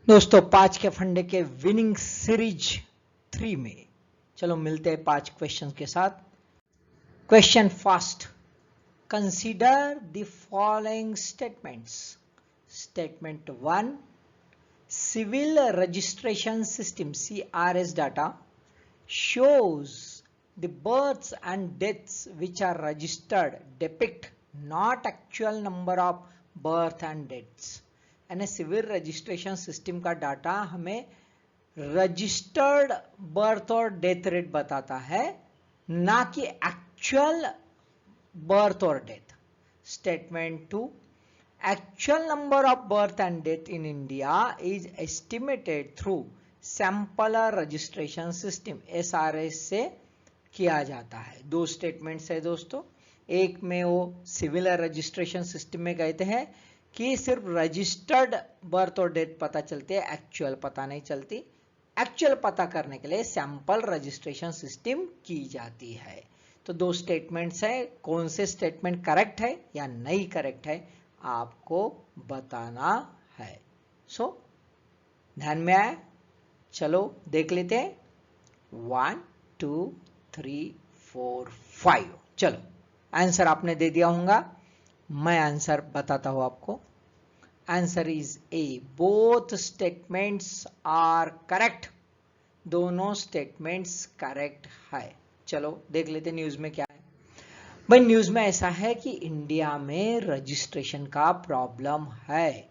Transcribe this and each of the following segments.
दोस्तों 5 के फंडे के विनिंग सीरीज 3 में चलो मिलते हैं 5 क्वेश्चन के साथ। Question first, consider the following statements. Statement 1, civil registration system CRS data shows the births and deaths which are registered depict not actual number of birth and deaths। यानी civil registration system का data हमें registered birth और death rate बताता है, ना कि actual birth और death. Statement 2, actual number of birth and death in India is estimated through sample registration system SRS से किया जाता है। दो स्टेटमेंट्स है दोस्तों। एक में वो सिविल रजिस्ट्रेशन सिस्टम में कहते हैं कि सिर्फ रजिस्टर्ड बर्थ और डेथ पता चलती है, एक्चुअल पता नहीं चलती। एक्चुअल पता करने के लिए सैंपल रजिस्ट्रेशन सिस्टम की जाती है। तो दो स्टेटमेंट्स है, कौन से स्टेटमेंट करेक्ट है या नहीं करेक्ट है आपको बताना है। सो ध्यान में आए, चलो देख लेते हैं। 1 2 3 4 5। चलो आंसर आपने दे दिया होगा, मैं आंसर बताता हूं आपको। Answer is A, both statements are correct. दोनों स्टेटमेंट्स करेक्ट है। चलो देख लेते न्यूज में क्या है। भाई न्यूज में ऐसा है कि इंडिया में रजिस्ट्रेशन का प्रॉब्लम है।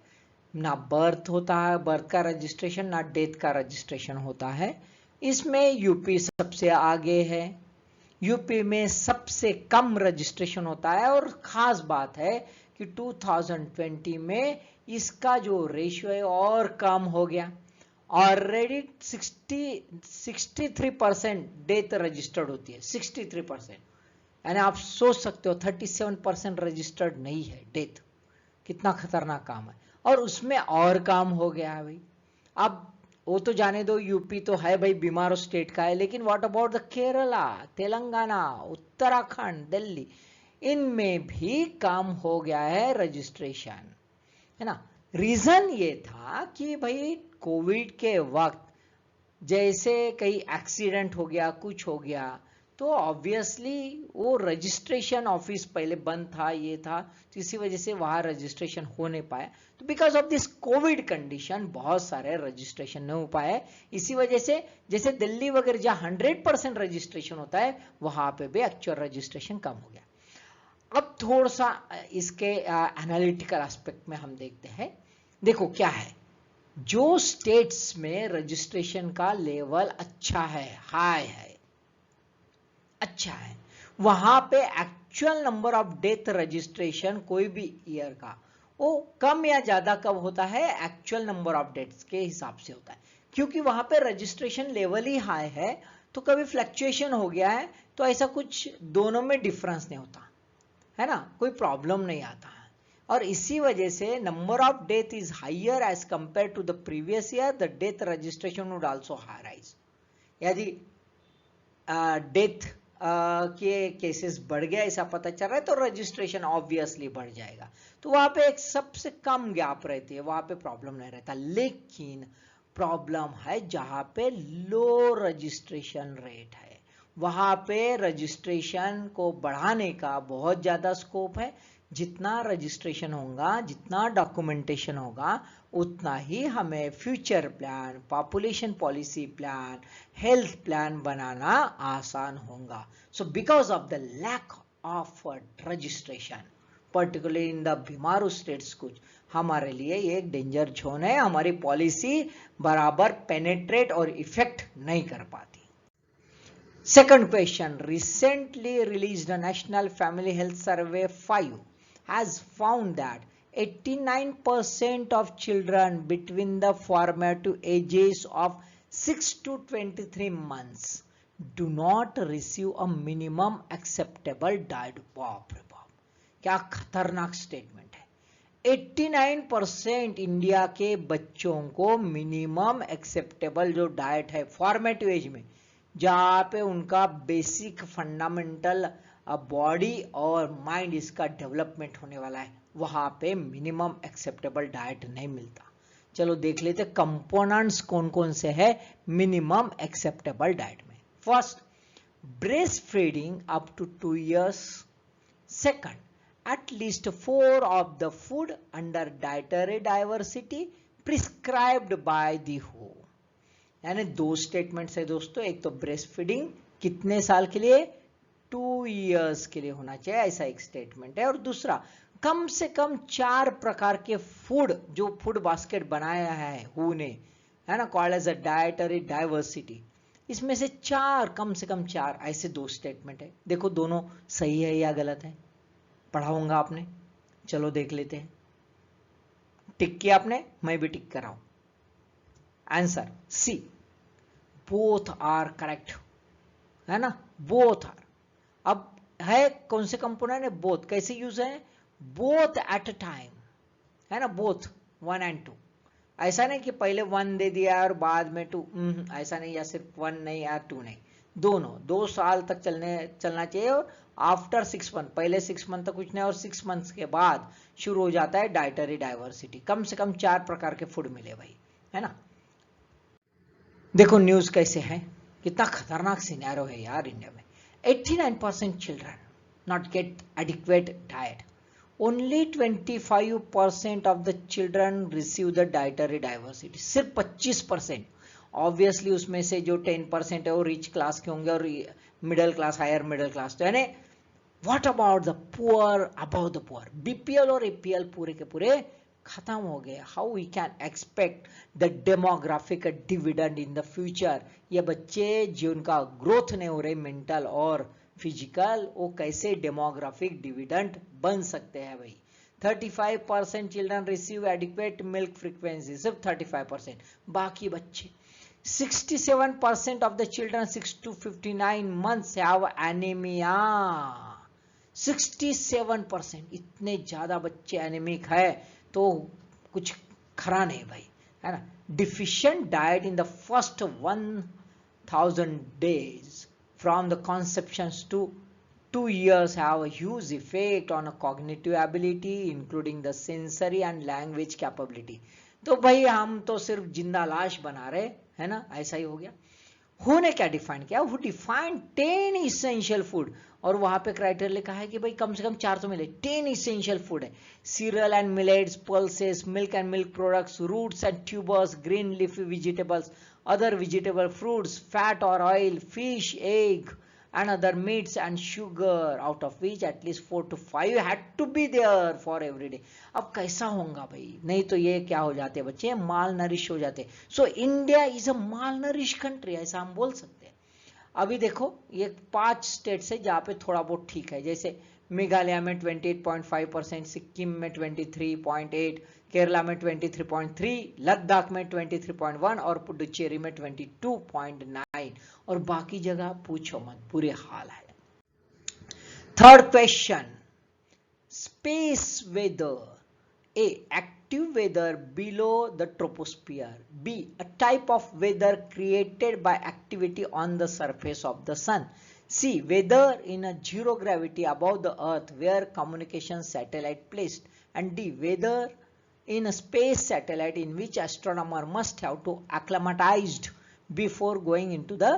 ना बर्थ होता है, बर्थ का रजिस्ट्रेशन, ना डेथ का रजिस्ट्रेशन होता है। इसमें यूपी सबसे आगे है। यूपी में सबसे कम रजिस्ट्रेशन होता है और खास बात है कि 2020 में इसका जो रेशियो है और कम हो गया। ऑलरेडी 63% डेथ रजिस्टर्ड होती है, 63%। यानी आप सोच सकते हो 37% रजिस्टर्ड नहीं है डेथ। कितना खतरनाक काम है। और उसमें और काम हो गया है भाई। अब वो तो जाने दो, यूपी तो है भाई, बीमार स्टेट का है, लेकिन what about the Kerala, Telangana, Uttarakhand, Delhi, इनमें भी काम हो गया है रजिस्ट्रेशन, है ना। रीजन ये था कि भाई कोविड के वक्त जैसे कहीं एक्सीडेंट हो गया, कुछ हो गया, तो ऑब्वियसली वो रजिस्ट्रेशन ऑफिस पहले बंद था, ये था, तो इसी वजह से वहां रजिस्ट्रेशन हो नहीं पाया। तो because of this Covid condition बहुत सारे रजिस्ट्रेशन नहीं हो पाए। इसी वजह से जैसे दिल्ली वगैरह जहां 100% रजिस्ट्रेशन होता है, वहां पे भी एक्चुअल रजिस्ट्रेशन कम हो गया। अब थोड़ा सा इसके एनालिटिकल एस्पेक्ट में हम देखते हैं। देखो क्या है, जो स्टेट्स में रजिस्ट्रेशन का लेवल अच्छा है, हाई है, अच्छा है, वहां पे actual number of death registration कोई भी ईयर का वो कम या ज्यादा कब होता है, एक्चुअल नंबर ऑफ डेथ्स के हिसाब से होता है। क्योंकि वहां पे रजिस्ट्रेशन लेवल ही हाई है, तो कभी फ्लक्चुएशन हो गया है तो ऐसा कुछ दोनों में डिफरेंस नहीं होता है ना, कोई प्रॉब्लम नहीं आता है। और इसी वजह से number of death is higher as compare to the previous year, the death registration would also rise. यदि डेथ के केसेस बढ़ गया ऐसा पता चल रहा है, तो रजिस्ट्रेशन ऑब्वियसली बढ़ जाएगा। तो वहां पे एक सबसे कम गैप रहती है, वहां पे प्रॉब्लम नहीं रहता। लेकिन प्रॉब्लम है जहां पे लो रजिस्ट्रेशन रेट है, वहां पे रजिस्ट्रेशन को बढ़ाने का बहुत ज्यादा स्कोप है। जितना रजिस्ट्रेशन होगा, जितना डॉक्यूमेंटेशन होगा, उतना ही हमें future plan, population policy plan, health plan बनाना आसान होगा। So because of the lack of registration, particularly in the Bimaru states, कुछ हमारे लिए ये एक डेंजर जोन है। हमारी पॉलिसी बराबर पेनेट्रेट और इफेक्ट नहीं कर पाती। Second question, recently released National Family Health Survey 5 has found that 89% of children between the formative ages of 6 to 23 months do not receive a minimum acceptable diet. बाप रे बाप, क्या खतरनाक स्टेटमेंट है। 89% इंडिया के बच्चों को मिनिमम एक्सेप्टेबल जो डाइट है फॉर्मेटिव एज में, जहां पे उनका बेसिक फंडामेंटल बॉडी और माइंड इसका डेवलपमेंट होने वाला है, वहां पे मिनिमम एक्सेप्टेबल डाइट नहीं मिलता। चलो देख लेते कंपोनेंट्स कौन कौन से है मिनिमम एक्सेप्टेबल डाइट में। First, breast feeding up to 2 years। Second, at least 4 of the food under dietary diversity prescribed by the WHO। यानी दो स्टेटमेंट्स है दोस्तों, एक तो ब्रेस्ट फीडिंग कितने साल के लिए 2 years के लिए होना चाहिए, ऐसा एक स्टेटमेंट है, और दूसरा कम से कम 4 प्रकार के फूड जो फूड बास्केट बनाया है WHO ने, है ना, called as a dietary diversity, इसमें से 4, कम से कम 4, ऐसे दो स्टेटमेंट है। देखो दोनों सही है या गलत है, पढ़ा होगा आपने। चलो देख लेते हैं। टिक किया आपने, मैं भी टिक कर रहा हूं। Answer C, both are correct, है ना, बोथ आर। अब है कौन से कंपोनेंट है, बोथ। कैसे यूज है, बोथ एट अ टाइम, है ना, बोथ 1 and 2। ऐसा नहीं कि पहले 1 दे दिया और बाद में 2, ऐसा नहीं, या सिर्फ 1 नहीं या 2 नहीं, दोनों 2 साल तक चलना चाहिए। और आफ्टर 6 month, पहले 6 month तक कुछ नहीं, और 6 months के बाद शुरू हो जाता है डाइटरी डाइवर्सिटी। कम से कम 4 प्रकार के फूड मिले भाई, है ना। देखो न्यूज कैसे है, कितना खतरनाक सिनेरियो है यार इंडिया में। 89% children not gate adequate diet, only 25% of the children receive the dietary diversity. सिर्फ 25%। ऑब्वियसली उसमें से जो 10% है वो रिच क्लास के होंगे और middle class, higher middle class. तो यानी what about the poor, about the poor, BPL और एपीएल पूरे के पूरे खत्म हो गए। How we can expect the demographic dividend in the future. ये बच्चे जिनका ग्रोथ नहीं हो रहे मेंटल और फिजिकल, वो कैसे डेमोग्राफिक डिविडेंड बन सकते हैं भाई। 35% children receive adequate milk frequency, सिर्फ 35%। बाकी बच्चे 67% of the children 6 to 59 months have anemia। 67%, इतने ज्यादा बच्चे एनेमिक है तो कुछ खरा नहीं भाई, है ना। Deficient diet in the first 1000 days from the conception to 2 years have a huge effect on a cognitive ability including the sensory and language capability। तो भाई हम तो सिर्फ जिंदा लाश बना रहे, है ना, ऐसा ही हो गया। हु ने क्या डिफाइन किया, हु डिफाइन 10 इसेंशियल फूड, और वहां पे क्राइटेरिया लिखा है कि भाई कम से कम 4 तो मिले। 10 इसेंशियल फूड है, cereal and millets, pulses, milk and milk products, roots and tubers, green leafy vegetables, other vegetable fruits, fat or oil, fish, egg and other meats and sugar, out of which at least 4 to 5 had to be there for every day। अब कैसा होगा भाई, नहीं तो ये क्या हो जाते बच्चे, माल नरिश हो जाते। So India is a mall nourish country, ऐसा हम बोल सकते हैं। अभी देखो ये 5 स्टेट्स है जहाँ पे थोड़ा बहुत ठीक है, जैसे मेघालय में 28.5%, सिक्किम में 23.8, केरला में 23.3, लद्दाख में 23.1 और पुडुचेरी में 22.9, और बाकी जगह पूछो मत, बुरे हाल है। Third question, space weather, A, active weather below the troposphere, B, a type of weather created by activity on the surface of the sun, C, weather in a zero gravity above the earth where communication satellite placed, and D, weather in a space satellite in which astronomer must have to acclimatized before going into the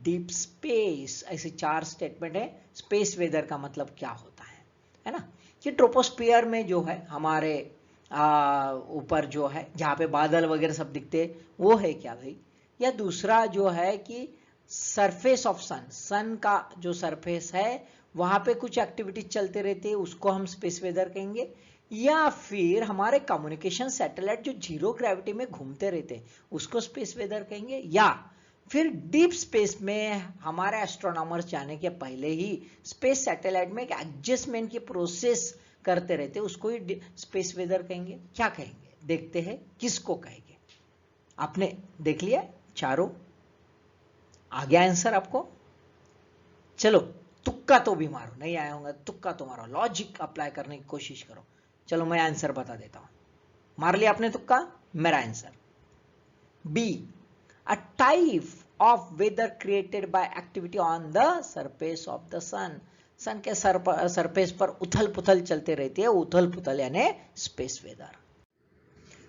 deep space। ऐसे 4 statement है। Space weather का मतलब क्या होता है ना, कि troposphere में जो है हमारे ऊपर जो है जहाँ पे बादल वगैरह सब दिखते वो है क्या भाई, या दूसरा जो है कि सरफेस ऑफ सन, सन का जो सरफेस है वहां पे कुछ एक्टिविटी चलते रहते हैं, उसको हम स्पेस वेदर कहेंगे, या फिर हमारे कम्युनिकेशन सैटेलाइट जो जीरो ग्रेविटी में घूमते रहते हैं उसको स्पेस वेदर कहेंगे, या फिर डीप स्पेस में हमारे एस्ट्रोनॉमर्स जाने के पहले ही स्पेस सैटेलाइट में एक एडजस्टमेंट की प्रोसेस करते रहते उसको ही स्पेस वेदर कहेंगे। क्या कहेंगे, देखते हैं किसको कहेंगे। आपने देख लिया चारों, आ गया आंसर आपको। चलो तुक्का तो भी मारो, नहीं आया होगा तुक्का तो मारो, लॉजिक अप्लाई करने की कोशिश करो। चलो मैं आंसर बता देता हूं, मार लिया आपने तुक्का। मेरा answer B, a type of weather created by activity on the surface of the sun. Sun के सरफेस पर उथल पुथल चलते रहती है, उथल पुथल यानी स्पेस वेदर।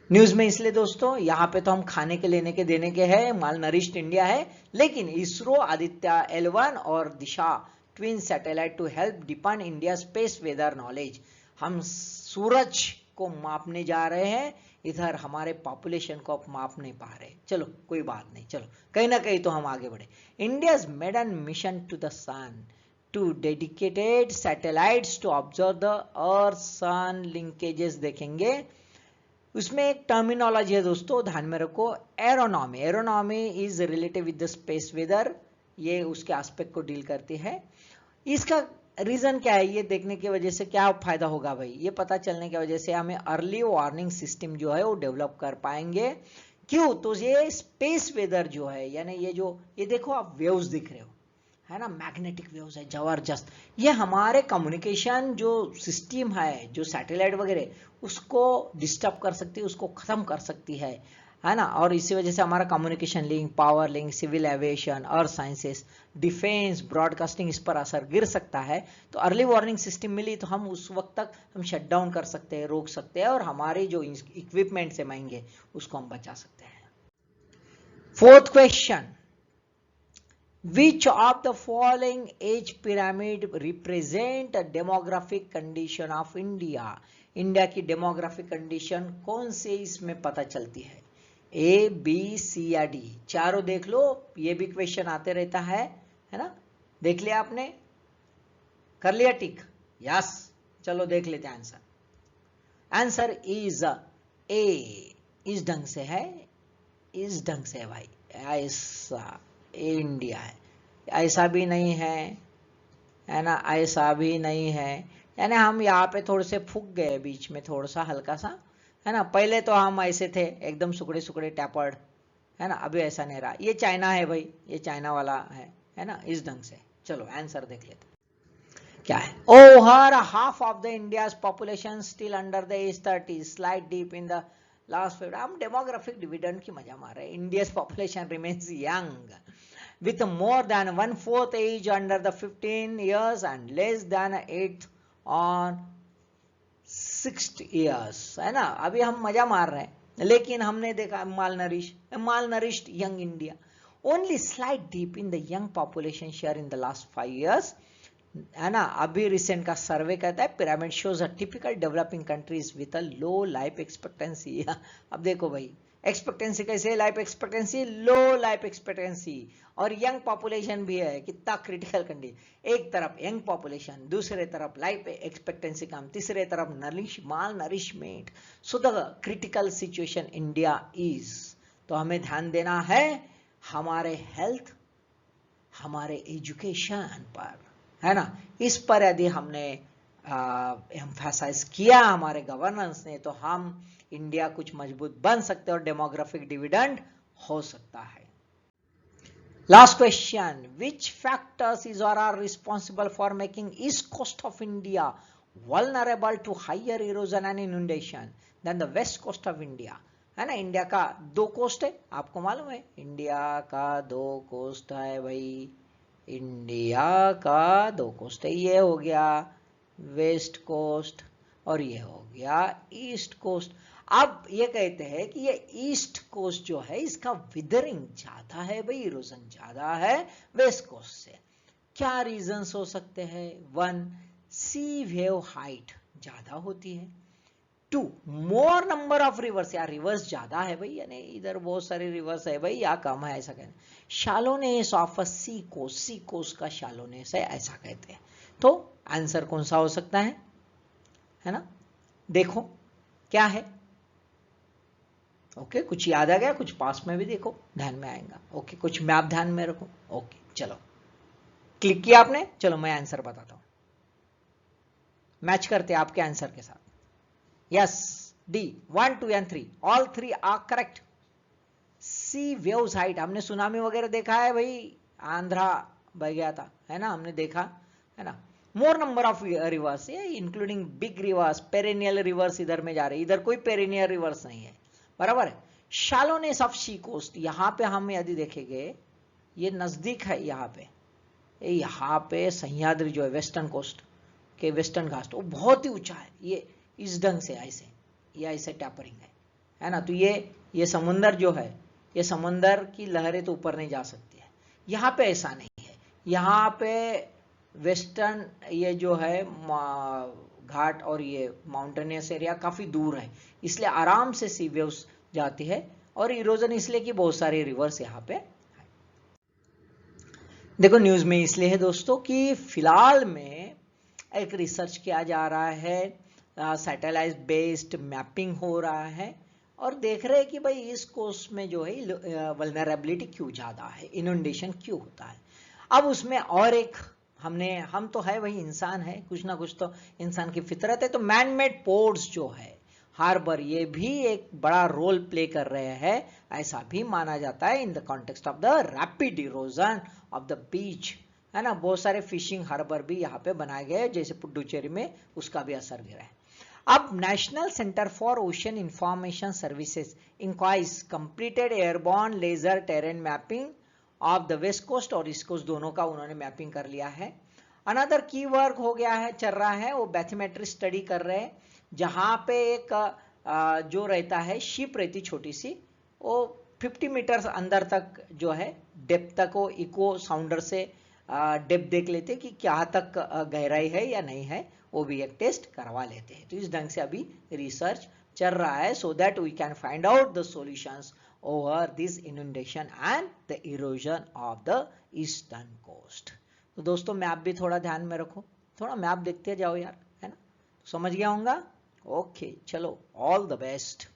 न्यूज में इसलिए दोस्तों, यहाँ पे तो हम खाने के लेने के देने के हैं, माल नरिश्ड इंडिया है, लेकिन इसरो आदित्य L1 और Disha twin satellite to help depend India space weather knowledge, हम सूरज को मापने जा रहे हैं, इधर हमारे पॉपुलेशन को आप माप नहीं पा रहे। चलो कोई बात नहीं, चलो कहीं ना कहीं तो हम आगे बढ़े। India's maiden mission to the sun two dedicated satellites to observe the earth sun linkages देखेंगे। उसमें एक टर्मिनोलॉजी है दोस्तों, ध्यान में रखो, aeronomy. Aeronomy is related with the space weather, ये उसके एस्पेक्ट को डील करती है। इसका रीजन क्या है, ये देखने की वजह से क्या फायदा होगा भाई, ये पता चलने की वजह से हमें अर्ली वार्निंग सिस्टम जो है वो डेवलप कर पाएंगे। क्यों, तो ये स्पेस वेदर जो है, यानी ये देखो आप वेव्स दिख रहे हो, है ना, मैग्नेटिक वेव्स है जबरदस्त, ये हमारे कम्युनिकेशन जो सिस्टम है, जो सैटेलाइट वगैरह उसको डिस्टर्ब कर सकती है, उसको खत्म कर सकती है ना। और इसी वजह से हमारा communication link, power link, civil aviation और साइंसेस, डिफेंस, ब्रॉडकास्टिंग, इस पर असर गिर सकता है। तो अर्ली वार्निंग सिस्टम मिली तो हम उस वक्त तक हम शट डाउन कर सकते हैं, रोक सकते हैं, और हमारे जो इक्विपमेंट से महंगे उसको हम बचा सकते हैं। Fourth question, which of the following age pyramid represent a demographic condition of India? India की डेमोग्राफिक कंडीशन कौन से इसमें पता चलती है, ए, बी, सी या डी? चारों देख लो, ये भी क्वेश्चन आते रहता है ना। देख लिया आपने, कर लिया टिक, यस। चलो देख लेते हैं आंसर। आंसर इज ए, इस ढंग से है, इस ढंग से है भाई, ऐसा इंडिया है, ऐसा भी नहीं है ना, ऐसा भी नहीं है, यानी हम यहाँ पे थोड़े से फूक गए बीच में, थोड़ा सा हल्का सा, है ना। पहले तो हम ऐसे थे एकदम सुकड़े सुकड़े टैपर्ड, है ना, अभी ऐसा नहीं रहा। ये चाइना है भाई, ये चाइना वाला है ना, इस ढंग से। चलो आंसर देख लेते क्या है। Over half of the India's population still under the age 30, slide deep in the last 5। हम डेमोग्राफिक डिविडेंड की मजा मार रहे हैं। India's population remains young with more than 1/4 age under the 15 years and less than 8 on 6 years, है ना। अभी हम मजा मार रहे हैं, लेकिन हमने देखा malnourished young India, only slight dip in the young population share in the last 5 years, है ना। अभी रिसेंट का सर्वे कहता है pyramid shows a typical developing countries with a low life expectancy. अब देखो भाई, एक्सपेक्टेंसी कैसे, लाइफ एक्सपेक्टेंसी, लो लाइफ एक्सपेक्टेंसी, और यंग पॉपुलेशन भी है, कितना क्रिटिकल कंडीशन, एक तरफ यंग पॉपुलेशन, दूसरे तरफ लाइफ एक्सपेक्टेंसी कम, तीसरे तरफ malnourishment, so the critical situation India is. तो हमें ध्यान देना है हमारे हेल्थ, हमारे एजुकेशन पर, है ना। इस पर यदि हमने एम्फसाइज किया हमारे गवर्नेंस ने, तो हम इंडिया कुछ मजबूत बन सकते और डेमोग्राफिक डिविडेंड हो सकता है। Last question, which factors is और are responsible for making east coast of India vulnerable to higher erosion and inundation than the west coast of India, है ना। इंडिया का 2 कोस्ट है, आपको मालूम है, इंडिया का 2 कोस्ट है भाई, इंडिया का 2 कोस्ट है, ये हो गया वेस्ट कोस्ट और ये हो गया ईस्ट कोस्ट। अब ये कहते हैं कि ये ईस्ट कोस्ट जो है इसका विदरिंग ज्यादा है भाई, इरोजन ज्यादा है वेस्ट कोस्ट से। क्या रीजंस हो सकते हैं? 1, सी वेव हाइट ज्यादा होती है। 2, मोर नंबर ऑफ रिवर्स, या रिवर्स ज्यादा है भाई, यानी इधर बहुत सारे रिवर्स है भाई, या कम है, ऐसा कहते हैं। Shallowness of a C coast का शैलोनेस है, ऐसा कहते हैं। तो आंसर कौन सा हो सकता है ना, देखो क्या है। ओके, कुछ याद आ गया, कुछ पास में भी देखो, ध्यान में आएगा। ओके, कुछ मैप ध्यान में रखो। ओके, चलो क्लिक किया आपने, चलो मैं आंसर बताता हूं, मैच करते हैं आपके आंसर के साथ। Yes, D 1, 2 and 3, all 3 are correct. Sea waves height, हमने सुनामी वगैरह देखा है भाई, आंध्रा बह गया था, है ना, हमने देखा है ना। मोर number of reverse, including big reverse, perennial reverse इधर में जा रहे, इधर कोई पेरेनियल रिवर्स नहीं है, बराबर है। शैलोनेस ऑफ सी कोस्ट, यहां पे हम यदि देखेंगे ये नजदीक है, यहाँ पे सह्याद्री जो है वेस्टर्न कोस्ट के वेस्टर्न घाट, वो बहुत ही ऊंचा है, ये इस ढंग से ऐसे, या ऐसे टैपरिंग है ना। तो ये समुंदर जो है, ये समुंदर की लहरें तो ऊपर नहीं जा सकती है। यहाँ पे ऐसा नहीं है, यहाँ पे वेस्टर्न ये जो है घाट और ये माउंटेनियस एरिया काफ़ी दूर है, इसलिए आराम से सी वेव्स जाती है। और इरोजन इसलिए कि बहुत सारे रिवर्स यहाँ पे देखो न्यूज़ में इसलिए है दोस्तों कि फिलहाल में एक रिसर्च किया जा रहा है, सैटेलाइट बेस्ड मैपिंग हो रहा है और देख रहे हैं कि भाई इस कोस्ट में जो है वल्नरेबिलिटी क्यों ज़्यादा है, इनंडेशन क्यों होता है। अब उसमें और एक हम तो है वही इंसान है, कुछ ना कुछ तो इंसान की फितरत है, तो मैन मेड पोर्ट्स जो है हार्बर, ये भी एक बड़ा रोल प्ले कर रहे हैं, ऐसा भी माना जाता है in the context of the rapid erosion of the beach, है ना। बहुत सारे फिशिंग हार्बर भी यहाँ पे बनाए गए, जैसे पुडुचेरी में, उसका भी असर गिरा है। अब national centre for ocean information services INCOIS completed airborne laser terrain mapping of the west coast और ईस्ट कोस्ट, दोनों का उन्होंने मैपिंग कर लिया है। अनदर की वर्क हो गया है, चल रहा है, वो बैथमेट्री स्टडी कर रहे हैं, जहां पे एक जो रहता है शिप रहती छोटी सी, वो 50 मीटर अंदर तक जो है डेप्थ तक वो इको साउंडर से डेप्थ देख लेते कि क्या तक गहराई है या नहीं है, वो भी एक टेस्ट करवा लेते हैं। तो इस ढंग से अभी रिसर्च चल रहा है, so that we can find out the solutions over this inundation and the erosion of the eastern coast. तो दोस्तों मैप भी थोड़ा ध्यान में रखो, थोड़ा मैप देखते जाओ यार, है ना, समझ गया होगा। ओके चलो, ऑल द बेस्ट।